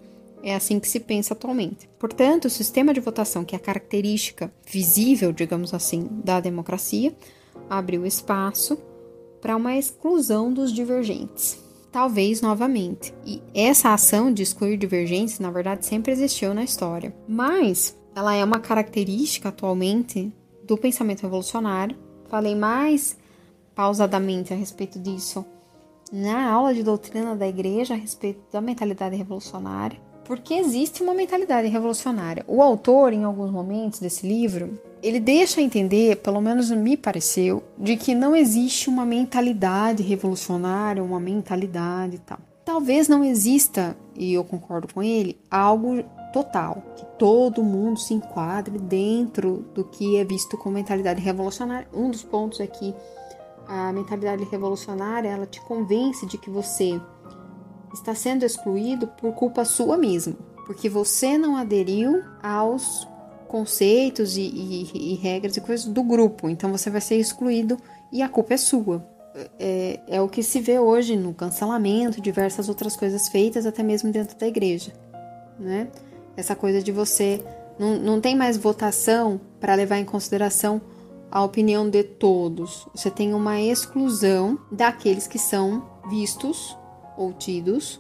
É assim que se pensa atualmente. Portanto, o sistema de votação, que é a característica visível, digamos assim, da democracia, abriu espaço para uma exclusão dos divergentes, talvez novamente. E essa ação de excluir divergentes, na verdade, sempre existiu na história. Mas ela é uma característica atualmente do pensamento revolucionário. Falei mais pausadamente a respeito disso na aula de doutrina da igreja a respeito da mentalidade revolucionária, porque existe uma mentalidade revolucionária. O autor, em alguns momentos desse livro, ele deixa entender, pelo menos me pareceu, de que não existe uma mentalidade revolucionária, uma mentalidade e tal. Talvez não exista, e eu concordo com ele, algo total, que todo mundo se enquadre dentro do que é visto como mentalidade revolucionária. Um dos pontos é que a mentalidade revolucionária, ela te convence de que você está sendo excluído por culpa sua mesmo, porque você não aderiu aos conceitos e regras e coisas do grupo, então você vai ser excluído e a culpa é sua. É o que se vê hoje no cancelamento, diversas outras coisas feitas até mesmo dentro da igreja, né? Essa coisa de você não tem mais votação para levar em consideração a opinião de todos, você tem uma exclusão daqueles que são vistos ou tidos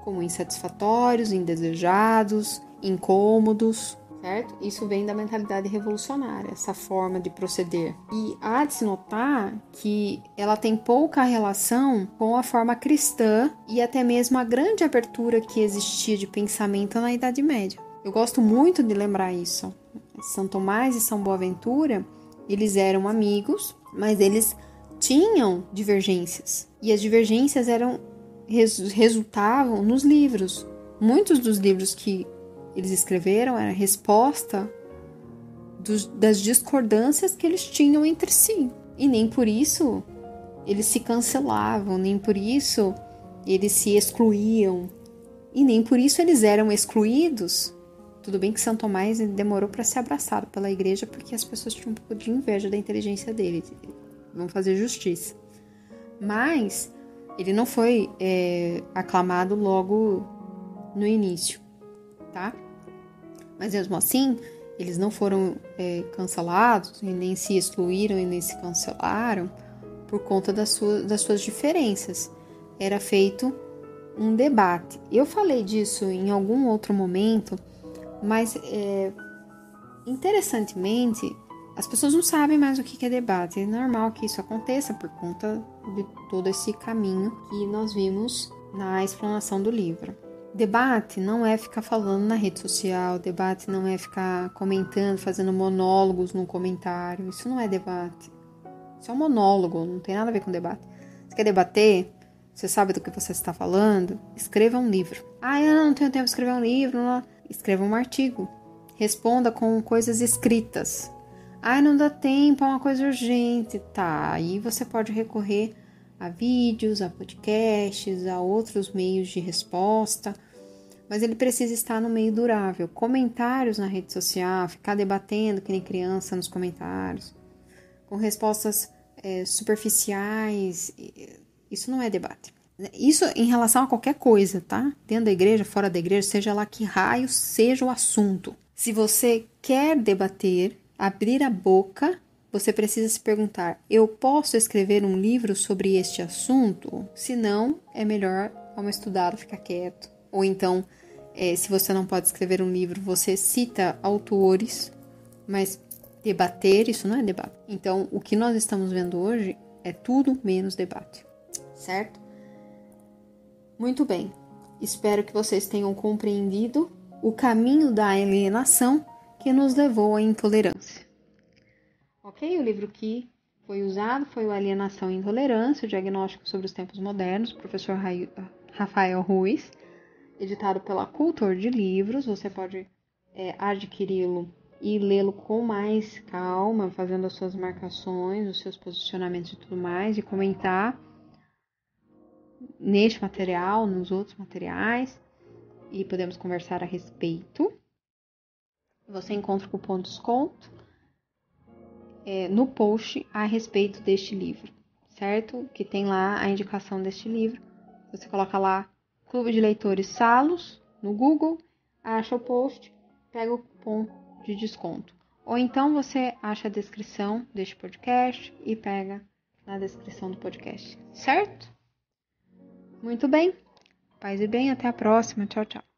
como insatisfatórios, indesejados, incômodos, certo? Isso vem da mentalidade revolucionária, essa forma de proceder. E há de se notar que ela tem pouca relação com a forma cristã e até mesmo a grande abertura que existia de pensamento na Idade Média. Eu gosto muito de lembrar isso. São Tomás e São Boaventura, eles eram amigos, mas eles tinham divergências. E as divergências resultavam nos livros. Muitos dos livros que eles escreveram era resposta das discordâncias que eles tinham entre si. E nem por isso eles se cancelavam, nem por isso eles se excluíam, e nem por isso eles eram excluídos. Tudo bem que São Tomás demorou para ser abraçado pela igreja porque as pessoas tinham um pouco de inveja da inteligência dele. Vamos fazer justiça. Mas ele não foi aclamado logo no início, tá? Mas mesmo assim, eles não foram cancelados, e nem se excluíram e nem se cancelaram por conta das suas diferenças. Era feito um debate. Eu falei disso em algum outro momento, Mas, interessantemente, as pessoas não sabem mais o que é debate. É normal que isso aconteça por conta de todo esse caminho que nós vimos na explanação do livro. Debate não é ficar falando na rede social, debate não é ficar comentando, fazendo monólogos no comentário. Isso não é debate. Isso é um monólogo, não tem nada a ver com debate. Você quer debater? Você sabe do que você está falando? Escreva um livro. Eu não tenho tempo de escrever um livro. Não. Escreva um artigo. Responda com coisas escritas. Não dá tempo, é uma coisa urgente. Tá, aí você pode recorrer a vídeos, a podcasts, a outros meios de resposta. Mas ele precisa estar no meio durável. Comentários na rede social, ficar debatendo que nem criança nos comentários, com respostas superficiais, isso não é debate. Isso em relação a qualquer coisa, tá? Dentro da igreja, fora da igreja, seja lá que raio seja o assunto. Se você quer debater, abrir a boca, você precisa se perguntar: eu posso escrever um livro sobre este assunto? Se não, é melhor dar uma estudada, ficar quieto. Ou então, se você não pode escrever um livro, você cita autores, mas debater, isso não é debate. Então, o que nós estamos vendo hoje é tudo menos debate, certo? Muito bem. Espero que vocês tenham compreendido o caminho da alienação que nos levou à intolerância. Ok? O livro que foi usado foi o Alienação e Intolerância, o Diagnóstico sobre os Tempos Modernos, professor Rafael Ruiz, editado pela Cultor de Livros. Você pode adquiri-lo e lê-lo com mais calma, fazendo as suas marcações, os seus posicionamentos e tudo mais, e comentar neste material, nos outros materiais, e podemos conversar a respeito. Você encontra o cupom de desconto no post a respeito deste livro, certo? Que tem lá a indicação deste livro. Você coloca lá Clube de Leitores Salos no Google, acha o post, pega o cupom de desconto. Ou então você acha a descrição deste podcast e pega na descrição do podcast, certo? Muito bem. Paz e bem, até a próxima. Tchau, tchau.